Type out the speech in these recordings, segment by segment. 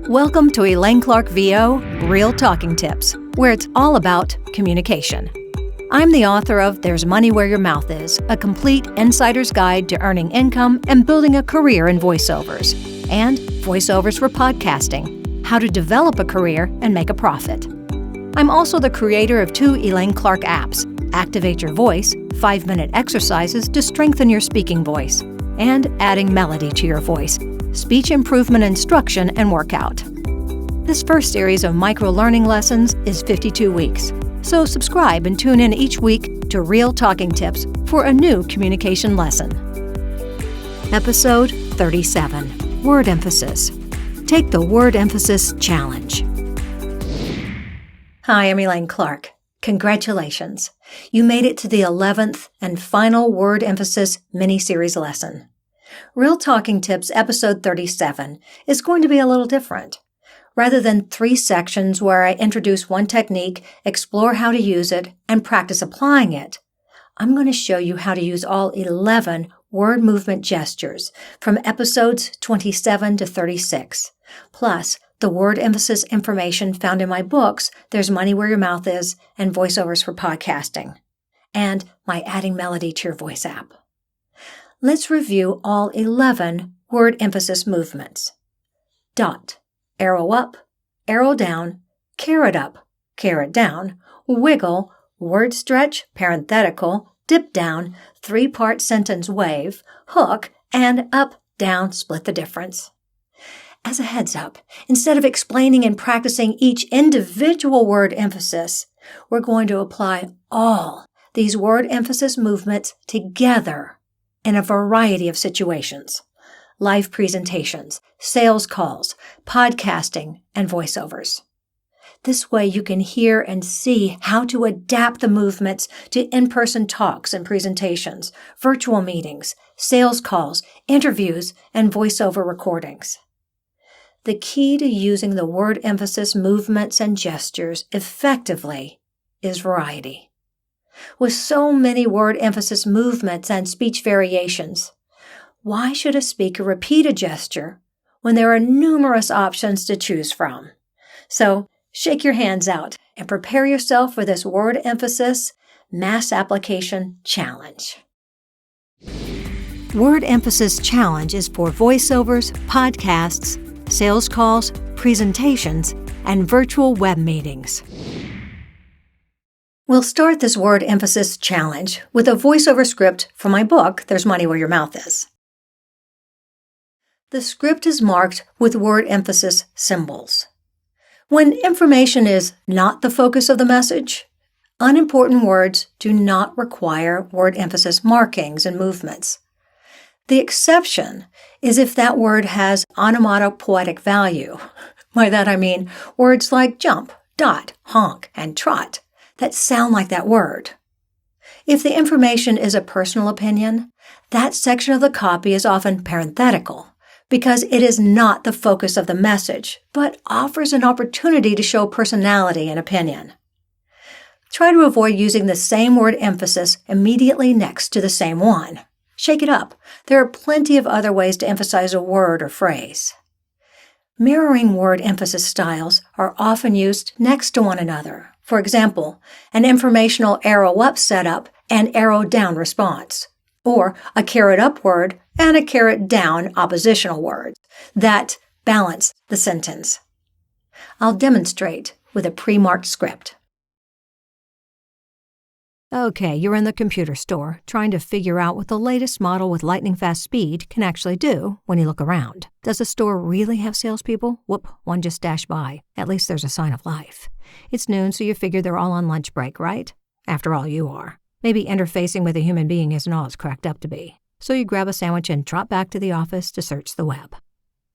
Welcome to Elaine Clark VO Real Talking Tips, where it's all about communication. I'm the author of There's Money Where Your Mouth Is, a complete insider's guide to earning income and building a career in voiceovers, and Voiceovers for Podcasting, how to develop a career and make a profit. I'm also the creator of 2 Elaine Clark apps, Activate Your Voice, 5-minute exercises to strengthen your speaking voice, and Adding Melody to Your Voice, speech improvement instruction and workout. This first series of micro-learning lessons is 52 weeks, so subscribe and tune in each week to Real Talking Tips for a new communication lesson. Episode 37, Word Emphasis. Take the Word Emphasis Challenge. Hi, I'm Elaine Clark. Congratulations. You made it to the 11th and final Word Emphasis mini-series lesson. Real Talking Tips Episode 37 is going to be a little different. Rather than 3 sections where I introduce one technique, explore how to use it, and practice applying it, I'm going to show you how to use all 11 word movement gestures from episodes 27 to 36, plus the word emphasis information found in my books, There's Money Where Your Mouth Is, and Voiceovers for Podcasting, and my Adding Melody to Your Voice app. Let's review all 11 word emphasis movements. Dot, arrow up, arrow down, caret up, caret down, wiggle, word stretch, parenthetical, dip down, 3-part sentence wave, hook, and up, down, split the difference. As a heads up, instead of explaining and practicing each individual word emphasis, we're going to apply all these word emphasis movements together in a variety of situations: live presentations, sales calls, podcasting, and voiceovers. This way you can hear and see how to adapt the movements to in-person talks and presentations, virtual meetings, sales calls, interviews, and voiceover recordings. The key to using the word emphasis movements and gestures effectively is variety. With so many word emphasis movements and speech variations, why should a speaker repeat a gesture when there are numerous options to choose from? So, shake your hands out and prepare yourself for this word emphasis mass application challenge. Word Emphasis Challenge is for voiceovers, podcasts, sales calls, presentations, and virtual web meetings. We'll start this word emphasis challenge with a voiceover script from my book, There's Money Where Your Mouth Is. The script is marked with word emphasis symbols. When information is not the focus of the message, unimportant words do not require word emphasis markings and movements. The exception is if that word has onomatopoetic value. By that I mean words like jump, dot, honk, and trot that sound like that word. If the information is a personal opinion, that section of the copy is often parenthetical because it is not the focus of the message, but offers an opportunity to show personality and opinion. Try to avoid using the same word emphasis immediately next to the same one. Shake it up. There are plenty of other ways to emphasize a word or phrase. Mirroring word emphasis styles are often used next to one another. For example, an informational arrow up setup and arrow down response, or a caret up word and a caret down oppositional word that balance the sentence. I'll demonstrate with a pre-marked script. Okay, you're in the computer store trying to figure out what the latest model with lightning-fast speed can actually do when you look around. Does the store really have salespeople? Whoop, one just dashed by. At least there's a sign of life. It's noon, so you figure they're all on lunch break, right? After all, you are. Maybe interfacing with a human being isn't all it's cracked up to be. So you grab a sandwich and trot back to the office to search the web.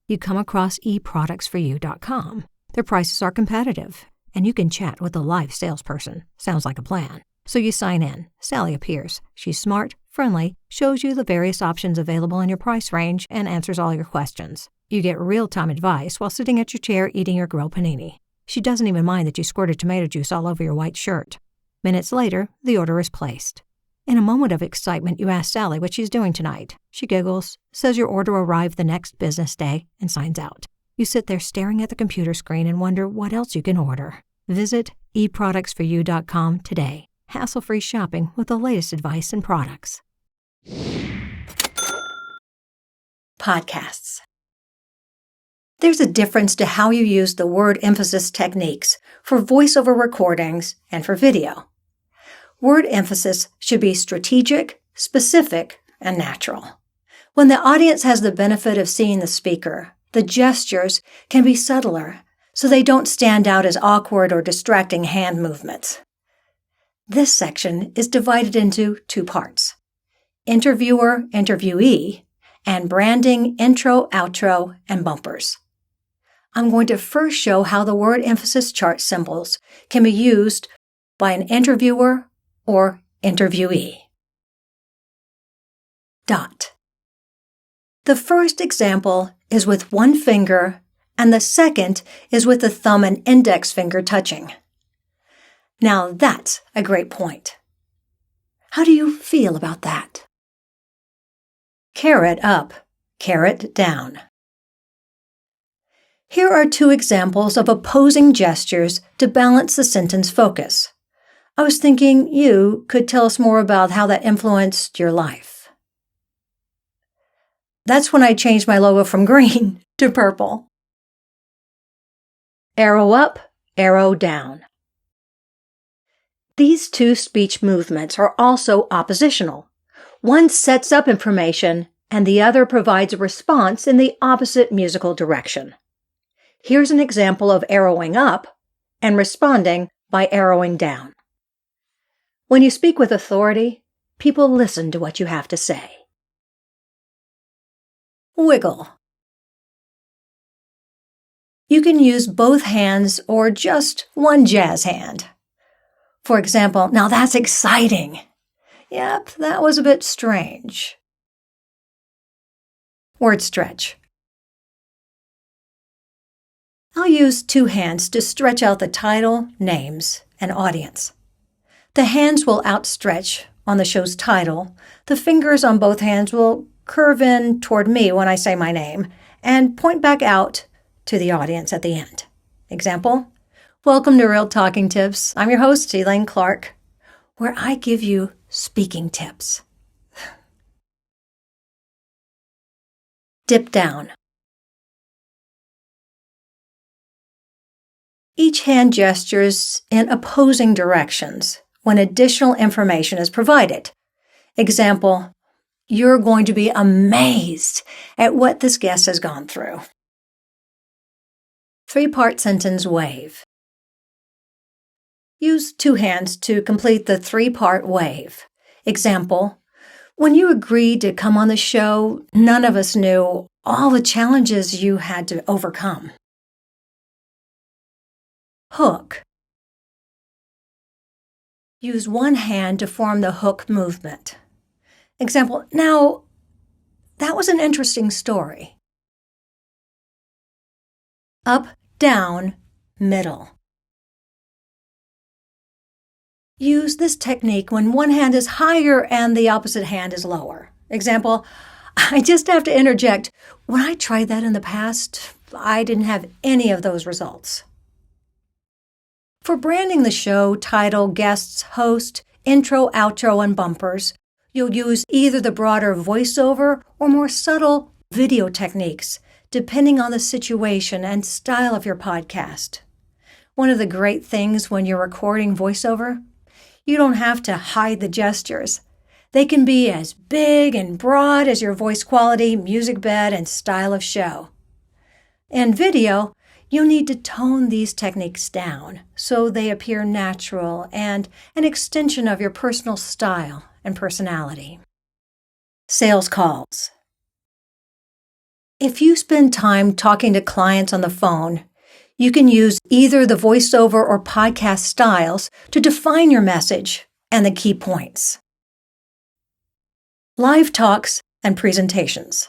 You come across eproductsforyou.com. Their prices are competitive, and you can chat with a live salesperson. Sounds like a plan. So you sign in. Sally appears. She's smart, friendly, shows you the various options available in your price range, and answers all your questions. You get real-time advice while sitting at your chair eating your grilled panini. She doesn't even mind that you squirted tomato juice all over your white shirt. Minutes later, the order is placed. In a moment of excitement, you ask Sally what she's doing tonight. She giggles, says your order arrived the next business day, and signs out. You sit there staring at the computer screen and wonder what else you can order. Visit eproductsforyou.com today. Hassle-free shopping with the latest advice and products. Podcasts. There's a difference to how you use the word emphasis techniques for voiceover recordings and for video. Word emphasis should be strategic, specific, and natural. When the audience has the benefit of seeing the speaker, the gestures can be subtler, so they don't stand out as awkward or distracting hand movements. This section is divided into two parts: interviewer, interviewee, and branding, intro, outro, and bumpers. I'm going to first show how the word emphasis chart symbols can be used by an interviewer or interviewee. Dot. The first example is with one finger, and the second is with the thumb and index finger touching. Now that's a great point. How do you feel about that? Caret up, caret down. Here are two examples of opposing gestures to balance the sentence focus. I was thinking you could tell us more about how that influenced your life. That's when I changed my logo from green to purple. Arrow up, arrow down. These two speech movements are also oppositional. One sets up information, and the other provides a response in the opposite musical direction. Here's an example of arrowing up and responding by arrowing down. When you speak with authority, people listen to what you have to say. Wiggle. You can use both hands or just one jazz hand. For example, now that's exciting. Yep, that was a bit strange. Word stretch. I'll use two hands to stretch out the title, names, and audience. The hands will outstretch on the show's title. The fingers on both hands will curve in toward me when I say my name and point back out to the audience at the end. Example, welcome to Real Talking Tips. I'm your host, Elaine Clark, where I give you speaking tips. Dip down. Each hand gestures in opposing directions when additional information is provided. Example, you're going to be amazed at what this guest has gone through. Three-part sentence wave. Use two hands to complete the three-part wave. Example, when you agreed to come on the show, none of us knew all the challenges you had to overcome. Hook. Use one hand to form the hook movement. Example, now, that was an interesting story. Up, down, middle. Use this technique when one hand is higher and the opposite hand is lower. Example, I just have to interject, when I tried that in the past, I didn't have any of those results. For branding the show, title, guests, host, intro, outro, and bumpers, you'll use either the broader voiceover or more subtle video techniques, depending on the situation and style of your podcast. One of the great things when you're recording voiceover, you don't have to hide the gestures. They can be as big and broad as your voice quality, music bed, and style of show. In video, you'll need to tone these techniques down so they appear natural and an extension of your personal style and personality. Sales calls. If you spend time talking to clients on the phone, you can use either the voiceover or podcast styles to define your message and the key points. Live talks and presentations.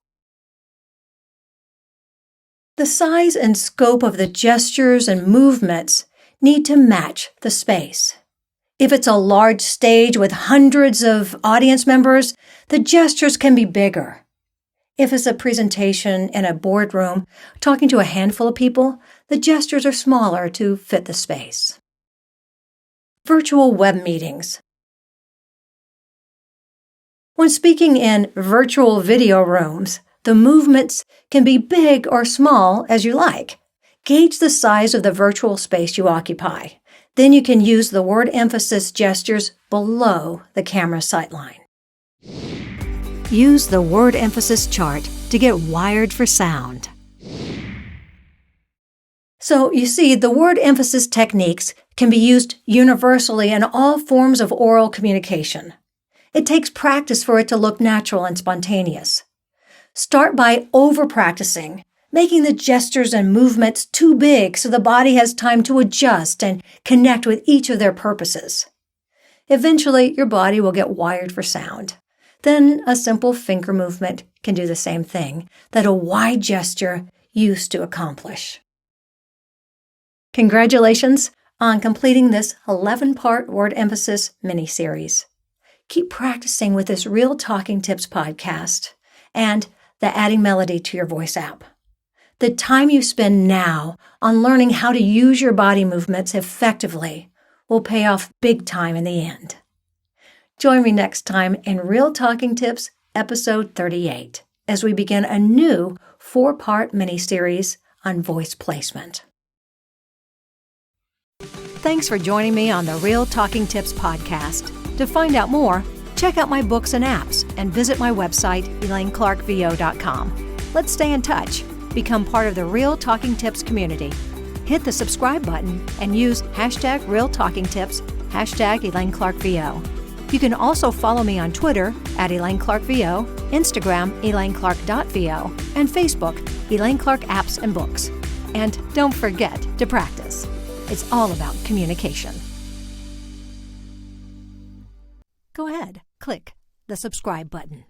The size and scope of the gestures and movements need to match the space. If it's a large stage with hundreds of audience members, the gestures can be bigger. If it's a presentation in a boardroom talking to a handful of people, the gestures are smaller to fit the space. Virtual web meetings. When speaking in virtual video rooms, the movements can be big or small as you like. Gauge the size of the virtual space you occupy. Then you can use the word emphasis gestures below the camera sightline. Use the word emphasis chart to get wired for sound. So, you see, the word emphasis techniques can be used universally in all forms of oral communication. It takes practice for it to look natural and spontaneous. Start by over-practicing, making the gestures and movements too big so the body has time to adjust and connect with each of their purposes. Eventually, your body will get wired for sound. Then a simple finger movement can do the same thing that a wide gesture used to accomplish. Congratulations on completing this 11-part word emphasis mini-series. Keep practicing with this Real Talking Tips podcast and the Adding Melody to Your Voice app. The time you spend now on learning how to use your body movements effectively will pay off big time in the end. Join me next time in Real Talking Tips, episode 38, as we begin a new 4-part mini-series on voice placement. Thanks for joining me on the Real Talking Tips podcast. To find out more, check out my books and apps and visit my website, ElaineClarkVO.com. Let's stay in touch. Become part of the Real Talking Tips community. Hit the subscribe button and use #RealTalkingTips, #ElaineClarkVO. You can also follow me on Twitter @ElaineClarkVO, Instagram ElaineClark.VO, and Facebook Elaine Clark Apps and Books. And don't forget to practice. It's all about communication. Go ahead, click the subscribe button.